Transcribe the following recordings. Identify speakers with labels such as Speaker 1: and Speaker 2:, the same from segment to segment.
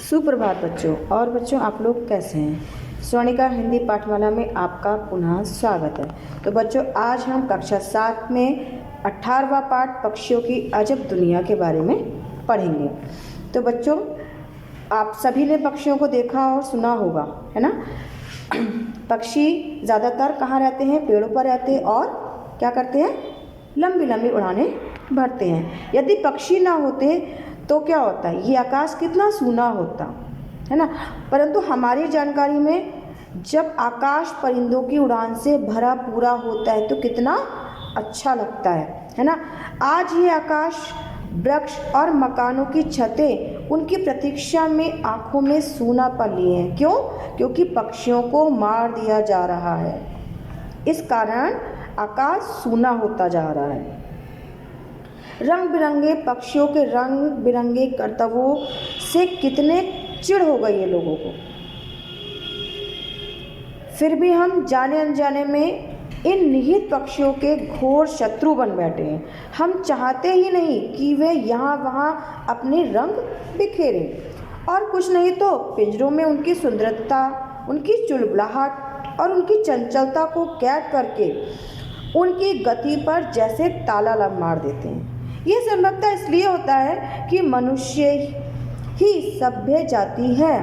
Speaker 1: सुप्रभात बच्चों। और बच्चों, आप लोग कैसे हैं? स्वर्णिका हिंदी पाठमाला में आपका पुनः स्वागत है। तो बच्चों, आज हम कक्षा 7 में 18वां पाठ पक्षियों की अजब दुनिया के बारे में पढ़ेंगे। तो बच्चों, आप सभी ने पक्षियों को देखा और सुना होगा, है ना। पक्षी ज़्यादातर कहाँ रहते हैं? पेड़ों पर रहते हैं और क्या करते हैं? लंबी लंबी उड़ानें भरते हैं। यदि पक्षी ना होते तो क्या होता है? ये आकाश कितना सूना होता, है ना। परंतु हमारी जानकारी में जब आकाश परिंदों की उड़ान से भरा पूरा होता है तो कितना अच्छा लगता है ना। आज ये आकाश, वृक्ष और मकानों की छतें उनकी प्रतीक्षा में आंखों में सूना पल लिए हैं। क्यों? क्योंकि पक्षियों को मार दिया जा रहा है। इस कारण आकाश सूना होता जा रहा है। रंग बिरंगे पक्षियों के रंग बिरंगे करतबों से कितने चिढ़ हो गई है लोगों को। फिर भी हम जाने अनजाने में इन निहित पक्षियों के घोर शत्रु बन बैठे हैं। हम चाहते ही नहीं कि वे यहाँ वहाँ अपने रंग बिखेरें, और कुछ नहीं तो पिंजरों में उनकी सुंदरता, उनकी चुलबुलाहट और उनकी चंचलता को कैद करके उनकी गति पर जैसे ताला मार देते हैं। ये संभवतः इसलिए होता है कि मनुष्य ही सभ्य जाति है।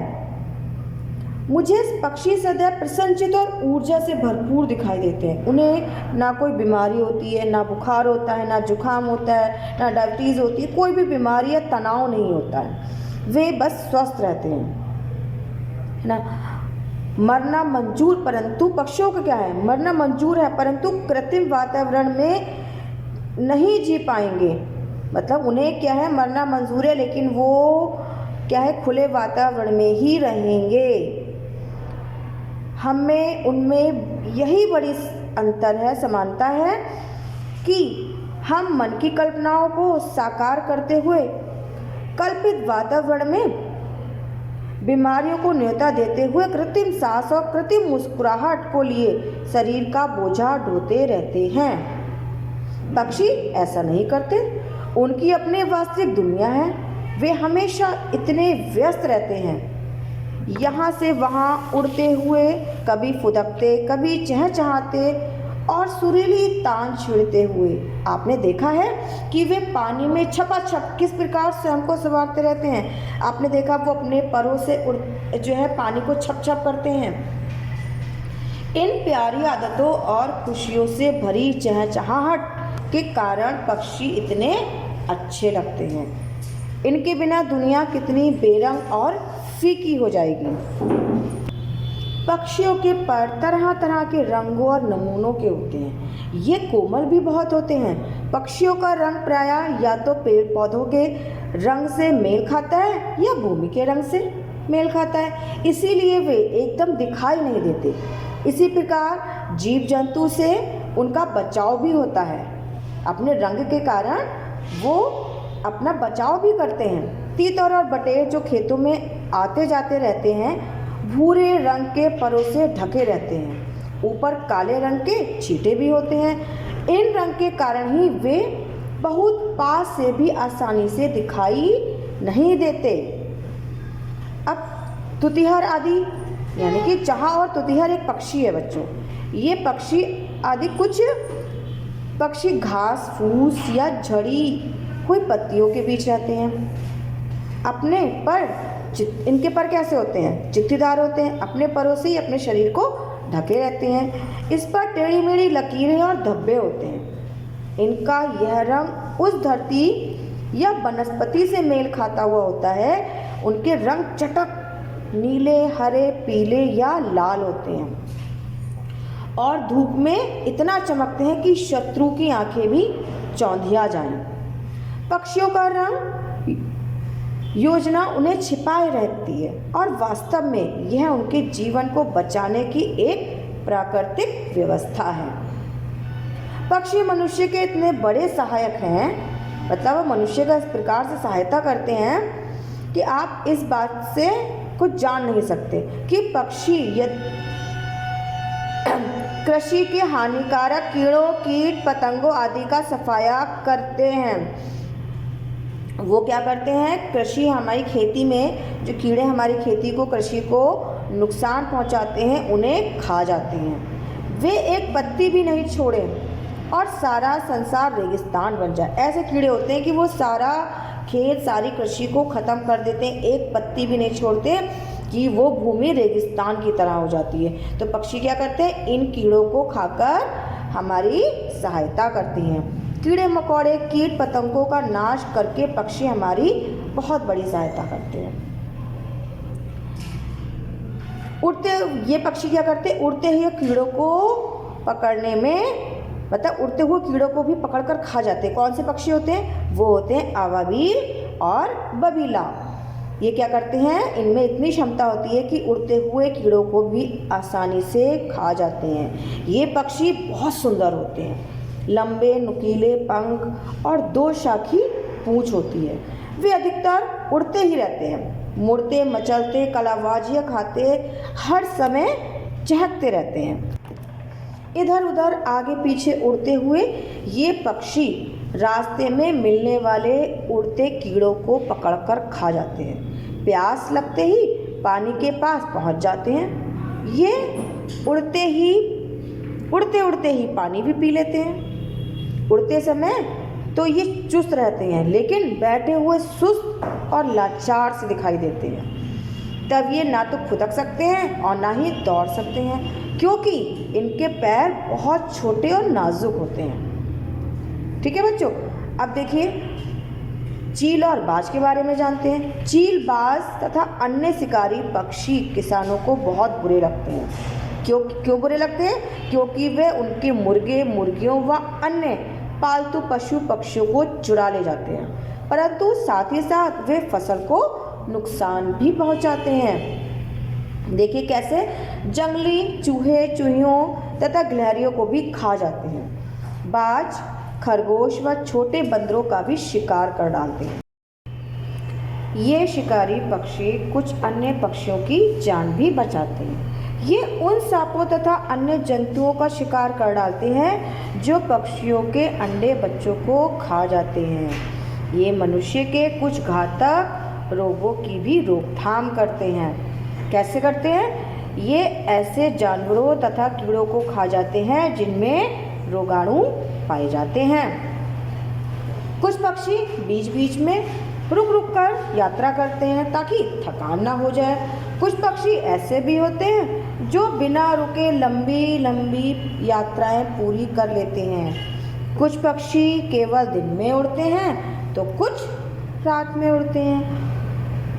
Speaker 1: मुझे पक्षी सदैव प्रसन्नचित और ऊर्जा से भरपूर दिखाई देते हैं। उन्हें ना कोई बीमारी होती है, ना बुखार होता है, ना जुकाम होता है, ना डायबिटीज़ होती है, कोई भी बीमारी या तनाव नहीं होता है। वे बस स्वस्थ रहते हैं, है ना। मरना मंजूर, परंतु पक्षियों का क्या है? मरना मंजूर है, परंतु कृत्रिम वातावरण में नहीं जी पाएंगे। मतलब उन्हें क्या है? मरना मंजूर है, लेकिन वो क्या है? खुले वातावरण में ही रहेंगे। हमें उनमें यही बड़ी अंतर है, समानता है कि हम मन की कल्पनाओं को साकार करते हुए कल्पित वातावरण में बीमारियों को न्योता देते हुए कृत्रिम सांस और कृत्रिम मुस्कुराहट को लिए शरीर का बोझा ढोते रहते हैं। पक्षी ऐसा नहीं करते। उनकी अपनी वास्तविक दुनिया है। वे हमेशा इतने व्यस्त रहते हैं, यहाँ से वहाँ उड़ते हुए, कभी फुदकते, कभी चहचहाते और सुरीली तान छेड़ते हुए। आपने देखा है कि वे पानी में छपाछप किस प्रकार से हमको संवारते रहते हैं। आपने देखा वो अपने परों से जो है पानी को छप छप करते हैं। इन प्यारी आदतों और खुशियों से भरी चहचहाहट के कारण पक्षी इतने अच्छे लगते हैं। इनके बिना दुनिया कितनी बेरंग और फीकी हो जाएगी। पक्षियों के पर तरह तरह के रंगों और नमूनों के होते हैं। ये कोमल भी बहुत होते हैं। पक्षियों का रंग प्रायः या तो पेड़ पौधों के रंग से मेल खाता है या भूमि के रंग से मेल खाता है, इसीलिए वे एकदम दिखाई नहीं देते। इसी प्रकार जीव जंतु से उनका बचाव भी होता है। अपने रंग के कारण वो अपना बचाव भी करते हैं। तीतर और बटेर जो खेतों में आते जाते रहते हैं, भूरे रंग के परों से ढके रहते हैं। ऊपर काले रंग के छींटे भी होते हैं। इन रंग के कारण ही वे बहुत पास से भी आसानी से दिखाई नहीं देते। अब तुतिहर आदि, यानी कि चहा और तुतिहर एक पक्षी है बच्चों। ये पक्षी आदि कुछ पक्षी घास फूस या झड़ी हुई पत्तियों के बीच रहते हैं। अपने पर इनके पर कैसे होते हैं? चित्तीदार होते हैं। अपने परों से ही अपने शरीर को ढके रहते हैं। इस पर टेढ़ी मेढ़ी लकीरें और धब्बे होते हैं। इनका यह रंग उस धरती या वनस्पति से मेल खाता हुआ होता है। उनके रंग चटक नीले, हरे, पीले या लाल होते हैं और धूप में इतना चमकते हैं कि शत्रु की आंखें भी चौंधिया जाएं। पक्षियों का रंग योजना उन्हें छिपाए रहती है और वास्तव में यह उनके जीवन को बचाने की एक प्राकृतिक व्यवस्था है। पक्षी मनुष्य के इतने बड़े सहायक हैं, मतलब वो मनुष्य का इस प्रकार से सहायता करते हैं कि आप इस बात से कुछ जान नहीं सकते कि पक्षी कृषि के हानिकारक कीड़ों, कीट पतंगों आदि का सफाया करते हैं। वो क्या करते हैं, कृषि हमारी खेती में जो कीड़े हमारी खेती को, कृषि को नुकसान पहुंचाते हैं, उन्हें खा जाते हैं। वे एक पत्ती भी नहीं छोड़े और सारा संसार रेगिस्तान बन जाए। ऐसे कीड़े होते हैं कि वो सारा खेत, सारी कृषि को ख़त्म कर देते हैं, एक पत्ती भी नहीं छोड़ते कि वो भूमि रेगिस्तान की तरह हो जाती है। तो पक्षी क्या करते हैं, इन कीड़ों को खाकर हमारी सहायता करती हैं। कीड़े मकोड़े, कीट पतंगों का नाश करके पक्षी हमारी बहुत बड़ी सहायता करते हैं। ये पक्षी क्या करते हैं, उड़ते हुए कीड़ों को पकड़ने में, मतलब उड़ते हुए कीड़ों को भी पकड़कर खा जाते हैं। कौन से पक्षी होते हैं, वो होते हैं अवाबील और बबीला। ये क्या करते हैं, इनमें इतनी क्षमता होती है कि उड़ते हुए कीड़ों को भी आसानी से खा जाते हैं। ये पक्षी बहुत सुंदर होते हैं, लंबे नुकीले पंख और 2 शाखी पूंछ होती है। वे अधिकतर उड़ते ही रहते हैं, मुड़ते मचलते, कलाबाजियाँ खाते, हर समय चहकते रहते हैं। इधर उधर आगे पीछे उड़ते हुए ये पक्षी रास्ते में मिलने वाले उड़ते कीड़ों को पकड़कर खा जाते हैं। प्यास लगते ही पानी के पास पहुंच जाते हैं। ये उड़ते उड़ते ही पानी भी पी लेते हैं। उड़ते समय तो ये चुस्त रहते हैं, लेकिन बैठे हुए सुस्त और लाचार से दिखाई देते हैं। तब ये ना तो खुदक सकते हैं और ना ही दौड़ सकते हैं, क्योंकि इनके पैर बहुत छोटे और नाजुक होते हैं। ठीक है बच्चों, अब देखिए चील और बाज के बारे में जानते हैं। चील, बाज तथा अन्य शिकारी पक्षी किसानों को बहुत बुरे लगते हैं। क्यों बुरे लगते हैं, क्योंकि वे उनके मुर्गे, मुर्गियों व अन्य पालतू पशु पक्षियों को चुरा ले जाते हैं, परंतु साथ ही साथ वे फसल को नुकसान भी पहुंचाते हैं। देखिए कैसे, जंगली चूहे, चूहियों तथा गिलहरियों को भी खा जाते हैं। बाज खरगोश व छोटे बंदरों का भी शिकार कर डालते हैं। ये शिकारी पक्षी कुछ अन्य पक्षियों की जान भी बचाते हैं। ये उन सांपों तथा अन्य जंतुओं का शिकार कर डालते हैं जो पक्षियों के अंडे बच्चों को खा जाते हैं। ये मनुष्य के कुछ घातक रोगों की भी रोकथाम करते हैं। कैसे करते हैं, ये ऐसे जानवरों तथा कीड़ों को खा जाते हैं जिनमें रोगाणु पाए जाते हैं। कुछ पक्षी बीच बीच में रुक रुक कर यात्रा करते हैं ताकि थकान ना हो जाए। कुछ पक्षी ऐसे भी होते हैं जो बिना रुके लंबी लंबी यात्राएं पूरी कर लेते हैं। कुछ पक्षी केवल दिन में उड़ते हैं तो कुछ रात में उड़ते हैं।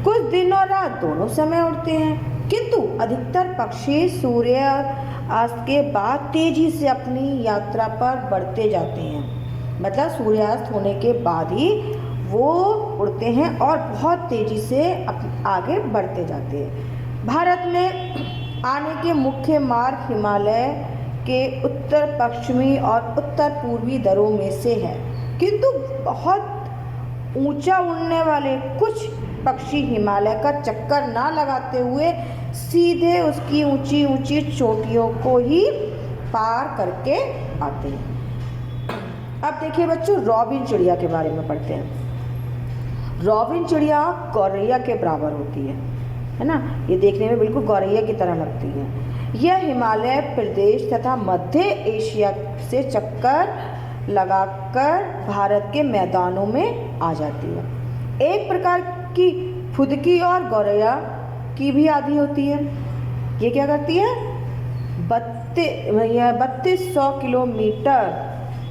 Speaker 1: कुछ दिन और रात दोनों समय उड़ते हैं, किंतु अधिकतर पक्षी सूर्यास्त के बाद तेजी से अपनी यात्रा पर बढ़ते जाते हैं। मतलब सूर्यास्त होने के बाद ही वो उड़ते हैं और बहुत तेजी से आगे बढ़ते जाते हैं। भारत में आने के मुख्य मार्ग हिमालय के उत्तर पश्चिमी और उत्तर पूर्वी दरों में से है, किंतु बहुत ऊंचा उड़ने वाले कुछ पक्षी हिमालय का चक्कर ना लगाते हुए सीधे उसकी ऊंची ऊंची चोटियों को ही पार करके आते हैं। अब देखिए बच्चों, रॉबिन चिड़िया के बारे में पढ़ते हैं। रॉबिन चिड़िया गौरैया के बराबर होती है ना। ये देखने में बिल्कुल गौरैया की तरह लगती है। यह हिमालय प्रदेश तथा मध्य एशिया से चक्कर लगाकर भारत के मैदानों में आ जाती है। एक प्रकार की फुदकी और गौरैया की भी आदि होती है। ये क्या करती है, 3200 किलोमीटर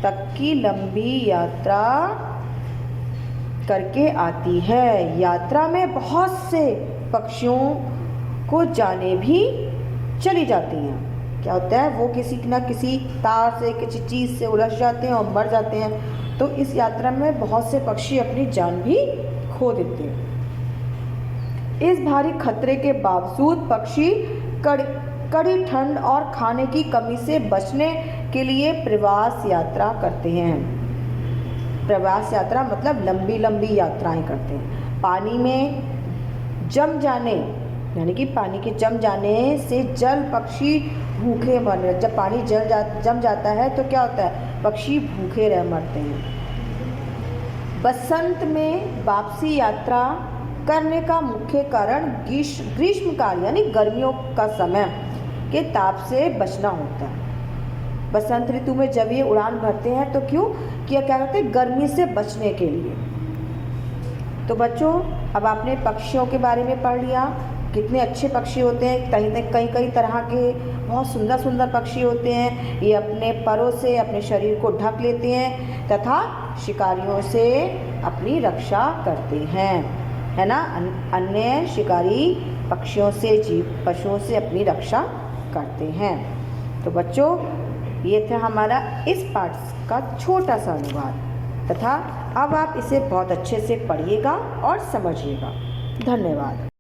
Speaker 1: तक की लंबी यात्रा करके आती है। यात्रा में बहुत से पक्षियों को जाने भी चली जाती हैं। क्या होता है, वो किसी न किसी तार से, किसी चीज़ से उलझ जाते हैं और मर जाते हैं, तो इस यात्रा में बहुत से पक्षी अपनी जान भी खो देते हैं। इस भारी खतरे के बावजूद पक्षी कड़ी ठंड और खाने की कमी से बचने के लिए प्रवास यात्रा करते हैं। प्रवास यात्रा मतलब लंबी लंबी यात्राएं करते हैं। पानी में जम जाने, यानी कि पानी के जम जाने से जल पक्षी भूखे मर, जब पानी जम जाता है तो क्या होता है, पक्षी भूखे रह मरते हैं। बसंत में वापसी यात्रा करने का मुख्य कारण ग्रीष्मकाल यानी गर्मियों का समय के ताप से बचना होता है। बसंत ऋतु में जब ये उड़ान भरते हैं तो क्यों क्या करते हैं, गर्मी से बचने के लिए। तो बच्चों, अब आपने पक्षियों के बारे में पढ़ लिया, कितने अच्छे पक्षी होते हैं, कई तरह के बहुत सुंदर सुंदर पक्षी होते हैं। ये अपने परों से अपने शरीर को ढक लेते हैं तथा शिकारियों से अपनी रक्षा करते हैं, है ना। अन्य शिकारी पक्षियों से, पशुओं से अपनी रक्षा करते हैं। तो बच्चों, ये था हमारा इस पाठ का छोटा सा अनुवाद तथा अब आप इसे बहुत अच्छे से पढ़िएगा और समझिएगा। धन्यवाद।